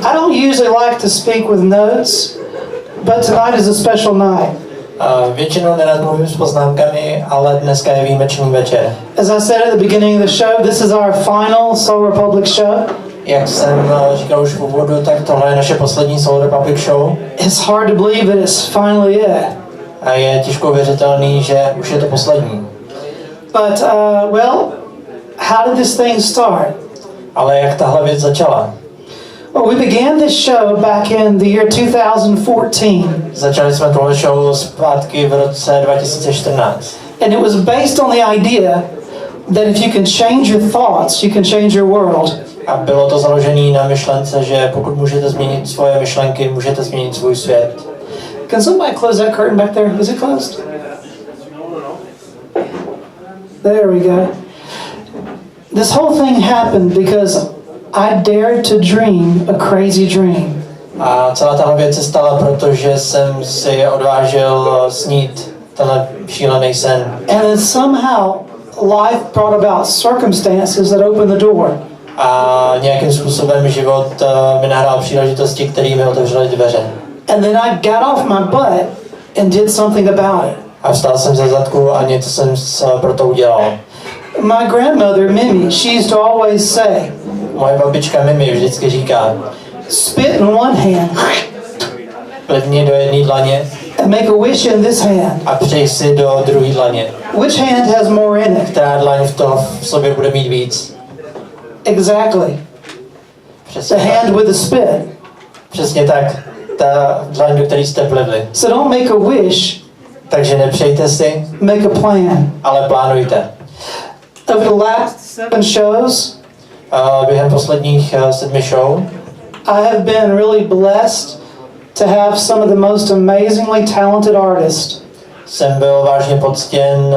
I don't usually like to speak with notes, but tonight is a special night. Většinou nerad mluvím s poznámkami, ale dneska je výjimečný večer. As I said at the beginning of the show, this is our final Soul Republic show. Jak jsem říkal už v úvodu, tak tohle je naše poslední Soul Republic show. It's hard to believe that it's finally it. A je těžko věřitelný, že už je to poslední. But, well, how did this thing start? Ale jak tahle věc začala? Well, we began this show back in the year 2014. Začali jsme tohle show zpátky v roce 2014. And it was based on the idea that if you can change your thoughts, you can change your world. A bylo to založené na myšlence, že pokud můžete změnit svoje myšlenky, můžete změnit svůj svět. Can somebody close that curtain back there? Is it closed? There we go. This whole thing happened because I dared to dream a crazy dream. A celá tahle věc se stala, protože jsem si odvážil snít tenhle šílený sen. And then somehow life brought about circumstances that opened the door. A nějakým způsobem život mi nahrál příležitosti, které mi otevřely dveře. And then I got off my butt and did something about it. A vstal jsem ze zadku a něco jsem pro to udělal. My grandmother, Mimi, she used to always say, Moje babička Mimi vždycky říká, spit in one hand plivni do jedné dlaně and make a wish in this hand. a přej si do druhé dlaně. Which hand has more in it? Která dlaň v sobě bude mít víc? Exactly. Přesně The tak. hand with the spit. Přesně tak. Ta dlaň, do které jste plivli. So don't make a wish, Takže nepřejte si, make a plan. ale plánujte. Over the last 7 shows, Během posledních 7 show I have been really blessed to have some of the most amazingly talented artists. jsem byl vážně poctěn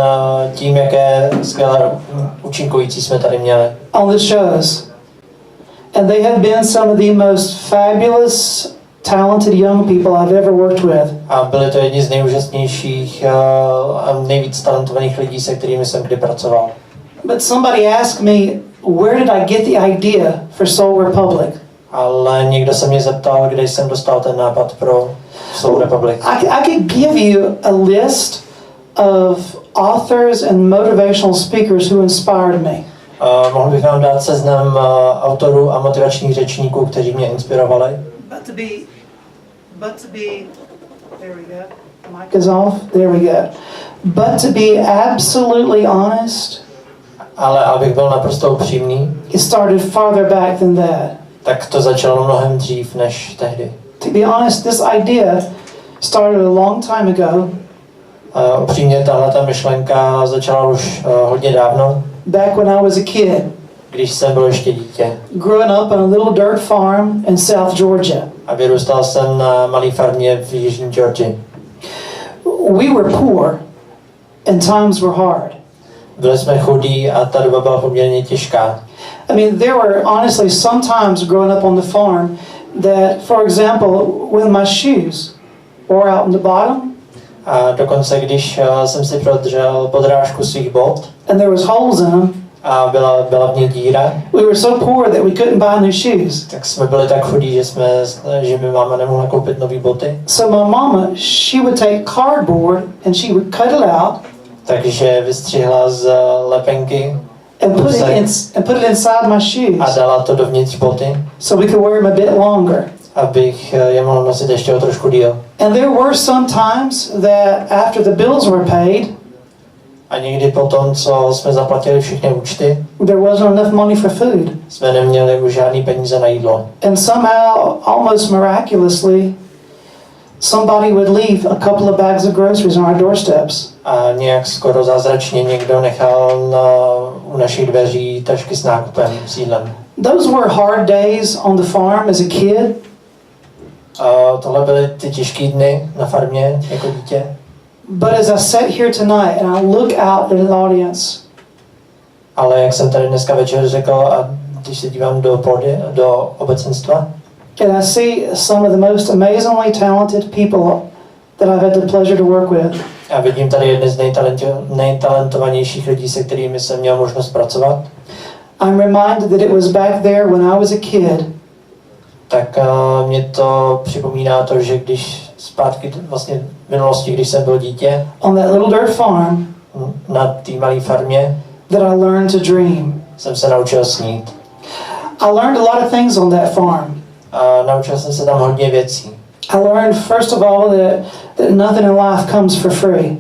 tím, jaké skvělé účinkující jsme tady měli. On the shows. And they have been some of the most fabulous, talented young people I've ever worked with. A byli to jedni z nejúžasnějších a nejvíc talentovaných lidí, se kterými jsem kdy pracoval. But somebody asked me, where did I get the idea for Soul Republic? Ale někdo se mě zeptal, kde jsem dostal ten nápad pro Soul Republic. I could give you a list of authors and motivational speakers who inspired me. Mohl bych vám dát seznam autorů a motivačních řečníků, kteří mě inspirovali. But to be, there we go. The mic is off. There we go. But to be absolutely honest, Ale abych byl naprosto upřímný, it started farther back than that. tak to začalo mnohem dřív než tehdy. To be honest, this idea started a long time ago. Upřímně tahleta myšlenka začala už hodně dávno, Back when I was a kid, když jsem byl ještě dítě. growing up on a little dirt farm in South Georgia. A vyrůstal jsem na malé farmě v jižní Georgii. We were poor and times were hard. Byli jsme chudí a ta doba byla poměrně těžká. I mean, there were honestly some times growing up on the farm that, for example, when my shoes wore out in the bottom, A dokonce, když jsem si prodřel podrážku svých bot and there was holes in them, a byla v ní díra, we were so poor that we couldn't buy new shoes. tak jsme byli tak chudí, že mi máma nemohla koupit nové boty. So my mama, she would take cardboard and she would cut it out Takže vystřihla z lepenky and put it inside my a shoes dala to dovnitř boty, so we could wear them a bit longer. abych je mohl nosit ještě o trošku díl. And there were some times that after the bills were paid, A někdy potom, co jsme zaplatili všechny účty, there wasn't enough money for food. jsme neměli už žádný peníze na jídlo. And somehow, almost miraculously, somebody would leave a couple of bags of groceries on our doorsteps. A nějak skoro zázračně někdo nechal u našich dveří tašky s nákupem, s jídlem. Those were hard days on the farm as a kid. Tohle byly ty těžké dny na farmě jako dítě. But as I sat here tonight and I look out at an audience, Ale jak jsem tady dneska večer řekl, a když se dívám do obecenstva, and I see some of the most amazingly talented people that I've had the pleasure to work with, a vidím tady jedny z nejtalentovanějších lidí, se kterými jsem měl možnost pracovat, I'm reminded that it was back there when I was a kid tak mě to připomíná to, že když zpátky vlastně v minulosti, když jsem byl dítě on that little dirt farm, na té malé farmě, that I learned to dream. jsem se naučil snít. I learned a lot of things on that farm. A naučil jsem se tam hodně věcí. I learned, first of all, that nothing in life comes for free.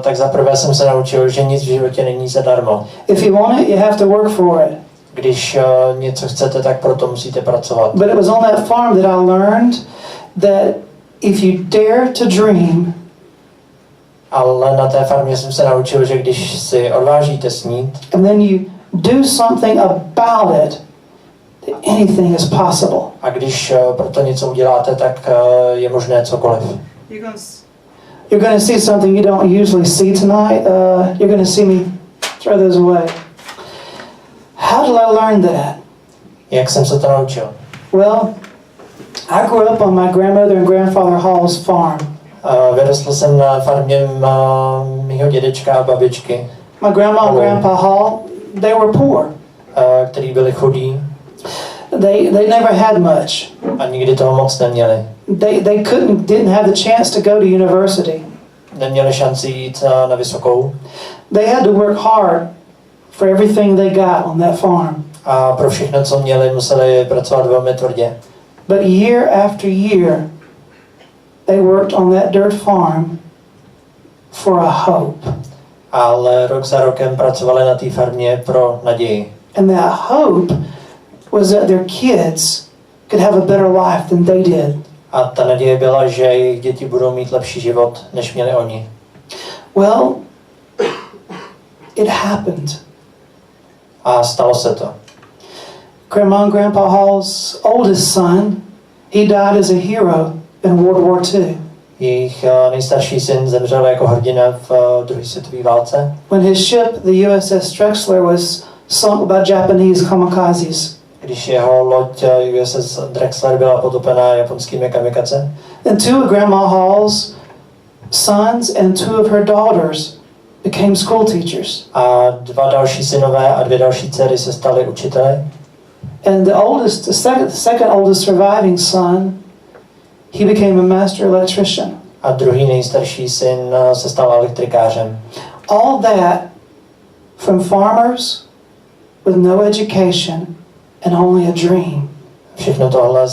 Tak zaprvé jsem se naučil, že nic v životě není zadarmo. If you want it, you have to work for it. Když něco chcete, tak proto musíte pracovat. But it was on that farm that I learned that if you dare to dream, Ale na té farmě jsem se naučil, že když si odvážíte snít and then you do something about it, that anything is possible. a když proto něco uděláte, tak je možné cokoliv. You're going to see something you don't usually see tonight. You're going to see me throw those away. How did I learn that? Jak jsem se to naučil? Well, I grew up on my grandmother and grandfather Hall's farm. Vyrostl jsem na farmě mýho dědečka a babičky, My grandma and grandpa Hall, they were poor. který byli chudí They never had much. a nikdy toho moc neměli. They didn't have the chance to go to university. Neměli šanci jít na vysokou They had to work hard for everything they got on that farm. a pro všechno, co měli, museli pracovat velmi tvrdě. But year after year, they worked on that dirt farm for a hope. Ale rok za rokem pracovali na té farmě pro naději. And that hope was that their kids could have a better life than they did. A ta naděje byla, že jejich děti budou mít lepší život, než měli oni. Well, it happened. A stalo se to. Grandma and Grandpa Hall's oldest son, he died as a hero in World War II. Jejich nejstarší syn zemřel jako hrdina v druhé světové válce, When his ship, the USS Drexler, was sunk by Japanese kamikazes. když jeho loď USS Drexler byla potopena japonskými kamikaze. And two of Grandma Hall's sons and two of her daughters became school teachers. A dva další synové a dvě další dcery se staly učiteli. And the second oldest surviving son, he became a master electrician. A druhý nejstarší syn se stal elektrikářem. All that from farmers with no education and only a dream. Všechno tohle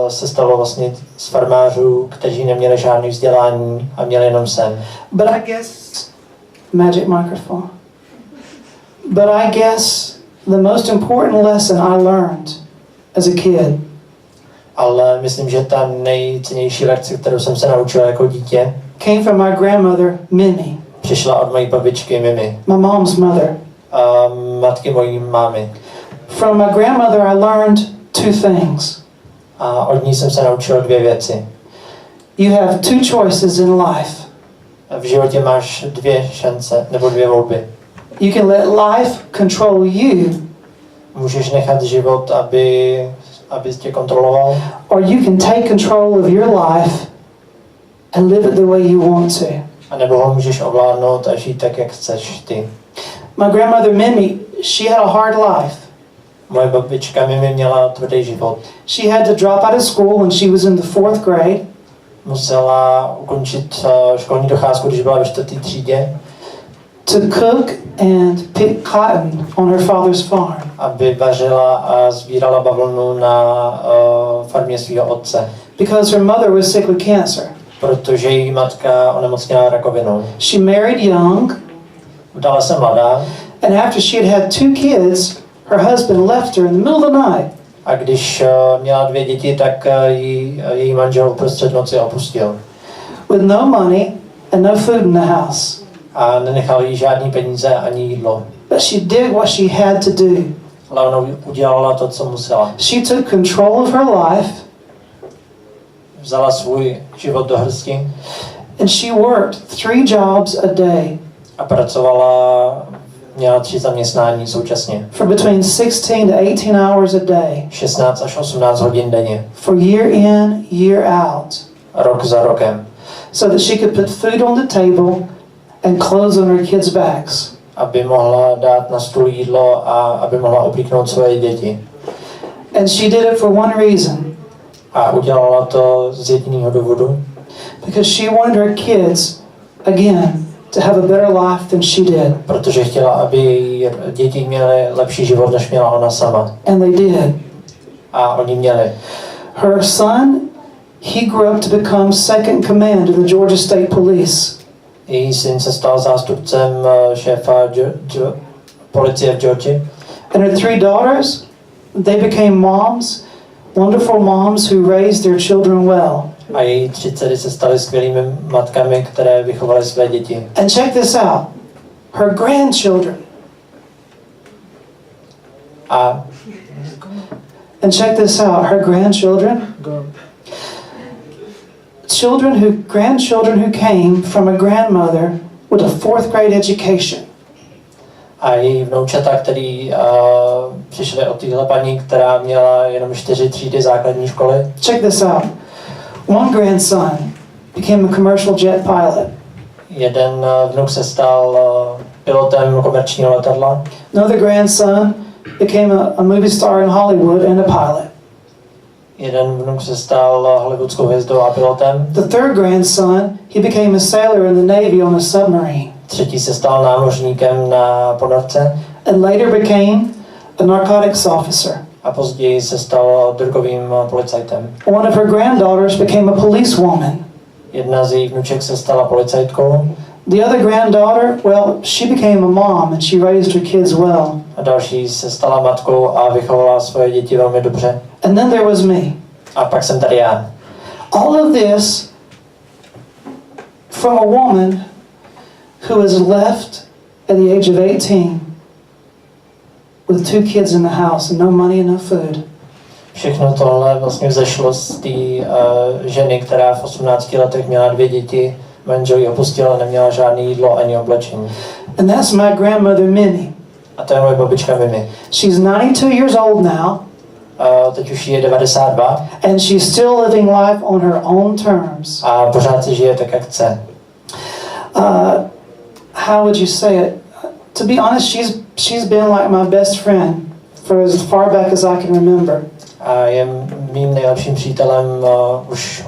se stalo vlastně z farmářů, kteří neměli žádný vzdělání a měli jenom sen. But I guess, magic microphone. But I guess the most important lesson I learned as a kid Ale myslím, že ta nejcennější lekce, kterou jsem se naučil jako dítě, came from my grandmother, Mimi, přišla od mojí babičky Mimi, my mom's mother. matky mojí mámy. From my grandmother, I learned two things. A od ní jsem se naučil dvě věci. You have two choices in life. V životě máš dvě šance, nebo dvě volby. You can let life control you, Můžeš nechat život, aby tě kontroloval, or you can take control of your life and live it the way you want to. a nebo ho můžeš ovládnout a žít tak, jak chceš ty. My grandmother Mimi, she had a hard life. Moje babička Mimi měla tvrdý život. She had to drop out of school when she was in the 4th grade. Musela ukončit školní docházku, když byla ve 4. třídě, To cook and pick cotton on her father's farm. aby vařila a sbírala bavlnu na farmě svého otce, Because her mother was sick with cancer. protože její matka onemocněla rakovinou. She married young, Vdala se mladá and after she had had 2 kids, her husband left her in the middle of the night. a když měla 2 děti, tak její manžel uprostřed noci opustil. With no money and no food in the house. A nenechal jí žádný peníze ani jídlo. But she did what she had to do. Ale ona udělala to, co musela. She took control of her life, Vzala svůj život do hrsti and she worked 3 jobs a day a pracovala, měla 3 zaměstnání současně. for between 16 to 18 hours a day, 16 až 18 hodin denně. for year in, year out, Rok za rokem. so that she could put food on the table and clothes on her kids' backs. Aby mohla dát na stůl jídlo a aby mohla oblíknout svoje děti. And she did it for one reason. A udělala to z jediného důvodu, because she wanted her kids, again, to have a better life than she did. protože chtěla, aby její děti měly lepší život, než měla ona sama. And they did. A oni měli. Her son, he grew up to become second command in the Georgia State Police. Její syn se stal zástupcem šéfa policie v Georgii. And her 3 daughters, they became moms, wonderful moms who raised their children well. A její 3 dcery se staly skvělými matkami, které vychovaly své děti. And check this out. Her grandchildren. And check this out. Her grandchildren. Grandchildren who came from a grandmother with a 4th grade education. A její vnoučata, který přišly od téhle paní, která měla jenom 4 třídy základní školy. Check this out. One grandson became a commercial jet pilot. Jeden vnuk se stal pilotem komerčního letadla. Another grandson became a movie star in Hollywood and a pilot. Jeden vnuk se stal hollywoodskou hvězdou a pilotem. The 3rd grandson, he became a sailor in the Navy on a submarine. Třetí se stal námořníkem na ponorce. And later became a narcotics officer. A později se stal drogovým policajtem. One of her granddaughters became a policewoman. Jedna z jejich vnuček se stala policajtkou. The other granddaughter, well, she became a mom and she raised her kids well. A další se stala matkou a vychovala svoje děti velmi dobře. And then there was me. A pak jsem tady já. All of this from a woman who was left at the age of 18 with 2 kids in the house and no money and no food. Všechno tohle vlastně vzešlo z té ženy, která v 18 letech měla 2 děti, manžel ji opustila, neměla žádné jídlo ani oblečení. And that's my grandmother Minnie. A to je moje babička Mimi. She's 92 years old now. Teď už je 92. And she's still living life on her own terms. A pořád si žije tak, jak chce. How would you say it? To be honest, she's been like my best friend for as far back as I can remember. A je mým nejlepším přítelem už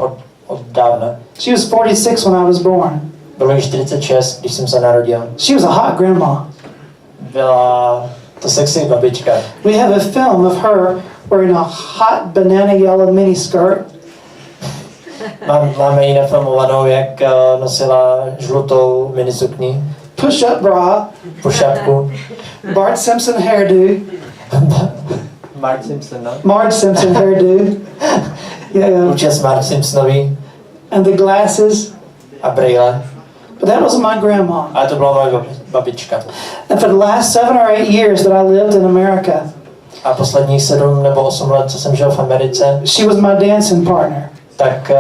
od dávna. She was 46 when I was born. Bylo jí 46, když jsem se narodil. She was a hot grandma. Byla to sexy babička. We have a film of her wearing a hot banana yellow miniskirt. Máme ji nafilmovanou, jak nosila žlutou minisukni. Push-up bra. Pušapku. Bart Simpson hairdo. Marge Simpson, no? Marge Simpson hairdo. Yeah. Účes Marge Simpsonový. And the glasses. A brýle. But that wasn't my grandma. Ale to byla moje babička. And for the last 7 or 8 years that I lived in America, A posledních 7 nebo 8 let, co jsem žil v Americe, she was my dancing partner. tak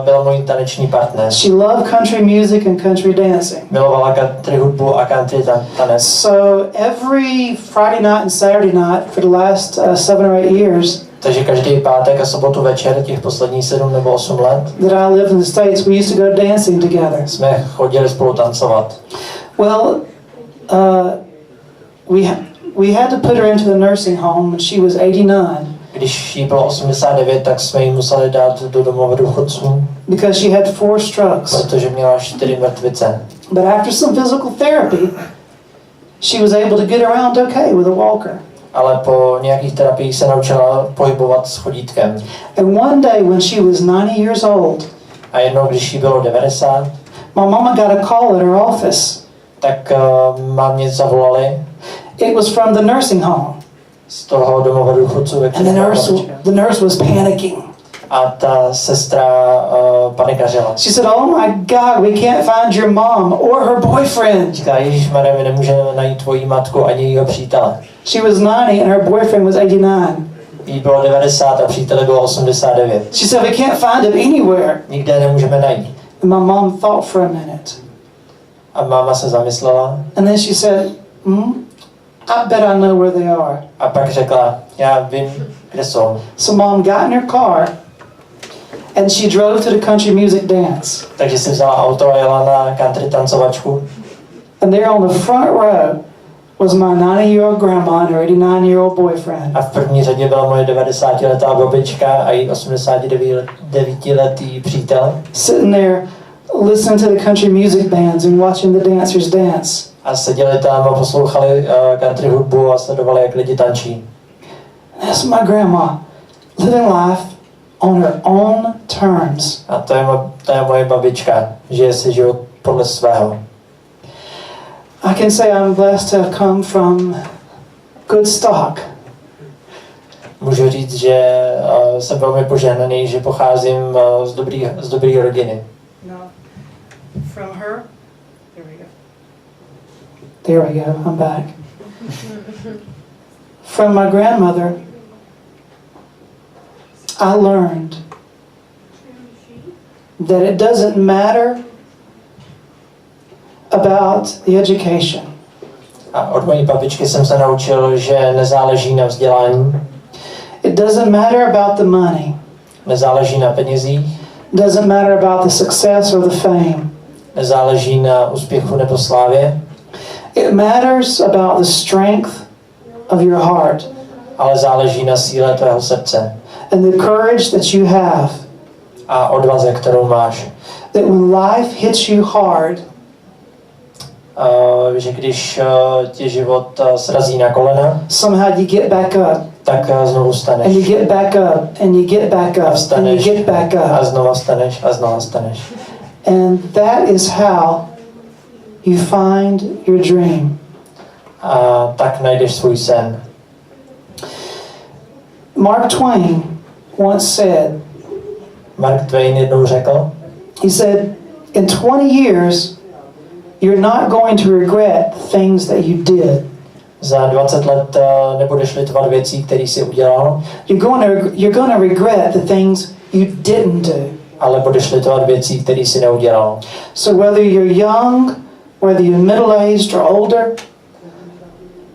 byla můj taneční partner. She loved country music and country dancing. Milovala country hudbu a country tanec. So every Friday night and Saturday night for the last 7 or 8 years Takže každý pátek a sobotu večer, těch posledních 7 nebo 8 let, that I lived in the States, we used to go dancing together. jsme chodili spolu tancovat. Well, we had to put her into the nursing home when she was 89 Když jí bylo 89, tak jsme ji museli dát do domova důchodců, because she had 4 strokes. protože měla 4 mrtvice. But after some physical therapy, she was able to get around okay with a walker. Ale po nějakých terapiích se naučila pohybovat s chodítkem. And one day when she was 90 years old, A jednou, když jí bylo 90, my mama got a call at her office. tak mámě zavolali It was from the nursing home. z toho domova důchodců, ve And kterém byla babička. the nurse was panicking. A ta sestra panikařila. She said, "Oh my God, we can't find your mom or her boyfriend." Říká, ježišmarja, my nemůžeme najít tvoji matku ani jejího přítele. She was 90 and her boyfriend was 89. Jí bylo 90 a příteli bylo 89. She said, "We can't find him anywhere." Nikde je nemůžeme najít. And my mom thought for a minute. A máma se zamyslela And then she said, "I bet I know where they are." a pak řekla, já vím, kde jsou. So mom got in her car and she drove to the country music dance. Takže si vzala auto a jela na country tancovačku. And there on the front row was my 90-year-old grandma and her 89-year-old boyfriend. A v první řadě byla moje 90letá babička a její 89letý přítel. Sitting there listening to the country music bands and watching the dancers dance. A seděli tam a poslouchali country hudbu a sledovali, jak lidi tančí. That's my grandma, living life on her own terms. A to je moje babička, žije si život podle svého. I can say I'm blessed to have come from good stock. Můžu říct, že jsem velmi požehnaný, že pocházím z dobré rodiny. No. From her? There we go, I'm back. From my grandmother, I learned that it doesn't matter about the education. A od mojí babičky jsem se naučil, že nezáleží na vzdělání, It doesn't matter about the money. nezáleží na penězích, It doesn't matter about the success or the fame. nezáleží na úspěchu nebo slávě, It matters about the strength of your heart ale záleží na síle tvého srdce and the courage that you have. a odvaze, kterou máš. That when life hits you hard, Že když tě život srazí na kolena, somehow you get back up. tak znovu And staneš. you get back up, and you get back up, and you Vstaneš get back a up. znova staneš a znova staneš. And that is how you find your dream. A tak najdeš svůj sen. Mark Twain once said, Mark Twain jednou řekl, he said, in 20 years, you're not going to regret things that you did. za 20 let nebudeš litovat věcí, které jsi udělal, You're going to regret the things you didn't do. ale budeš litovat věcí, které jsi neudělal. So whether you're young, whether you're middle-aged or older,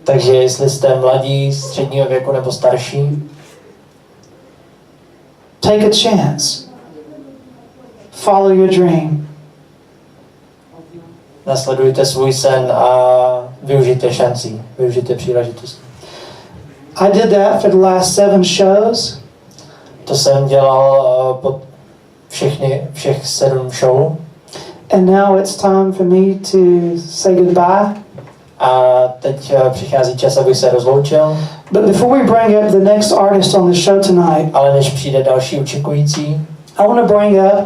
Takže jestli jste mladí, středního věku nebo starší, take a chance. Follow your dream. nasledujte svůj sen a využijte šancí, využijte příležitosti. I did that for the last 7 shows. To jsem dělal po všech 7 show And now it's time for me to say goodbye. a teď přichází čas, abych se rozloučil, But before we bring up the next artist on the show tonight, ale než přijde další účinkující, I want to bring up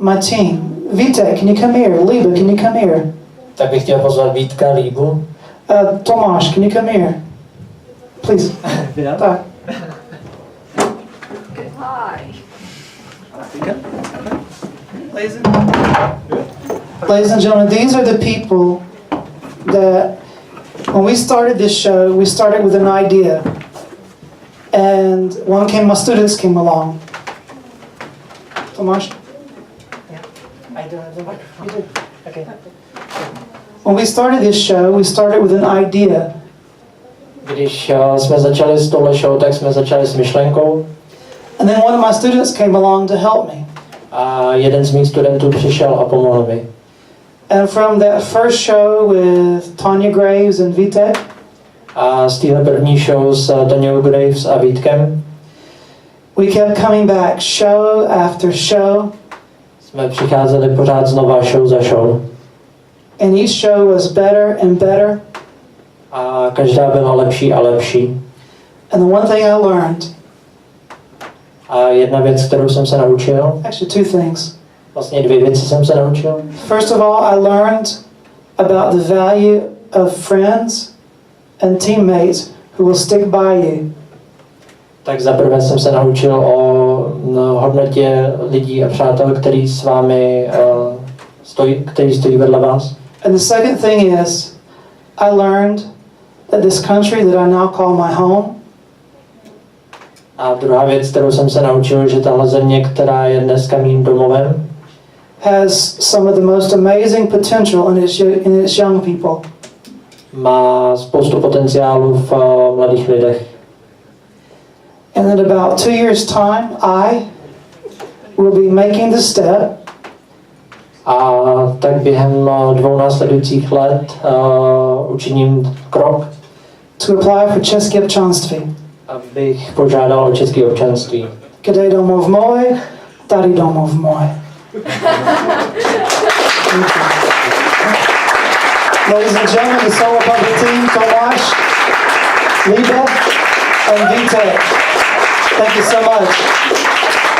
my team. Vita, can you come here? Liba, can you come here? tak bych chtěl pozvat Vítka, Líbu. Tomáš, can you come here? Please. Tak. Hi. Ladies and gentlemen, these are the people that, when we started this show, we started with an idea. And my students came along. Tomáš? I don't have the microphone. You did. Okay. When we started this show, we started with an idea. Když jsme začali s touhle show, tak jsme začali s myšlenkou And then one of my students came along to help me. a jeden z mých studentů přišel a pomohl mi. And from that first show with Tanya Graves and Vitek, A z téhle první show s Tonyou Graves a Vítkem we kept coming back show after show. jsme přicházeli pořád znova show za show. And each show was better and better. A každá byla lepší a lepší. And the one thing I learned, A jedna věc, kterou jsem se naučil, actually 2 things. vlastně 2 věci jsem se naučil. First of all, I learned about the value of friends and teammates who will stick by you. Tak zaprvé jsem se naučil o hodnotě lidí a přátel, kteří s vámi kteří stojí vedle vás. And the second thing is, I learned that this country that I now call my home A druhá věc, kterou jsem se naučil, že tahle země, která je dneska mým domovem, has some of the most amazing potential in its young people. má spoustu potenciálu v mladých lidech. And in about 2 years' time, I will be making the step A tak během 2 následujících let učiním krok, to apply for české občanství. abych požádal o české občanství. Kde domov můj, tady domov můj. Ladies and gentlemen, the solo public team, Tomáš, Líbek, and Vítek. Thank you so much.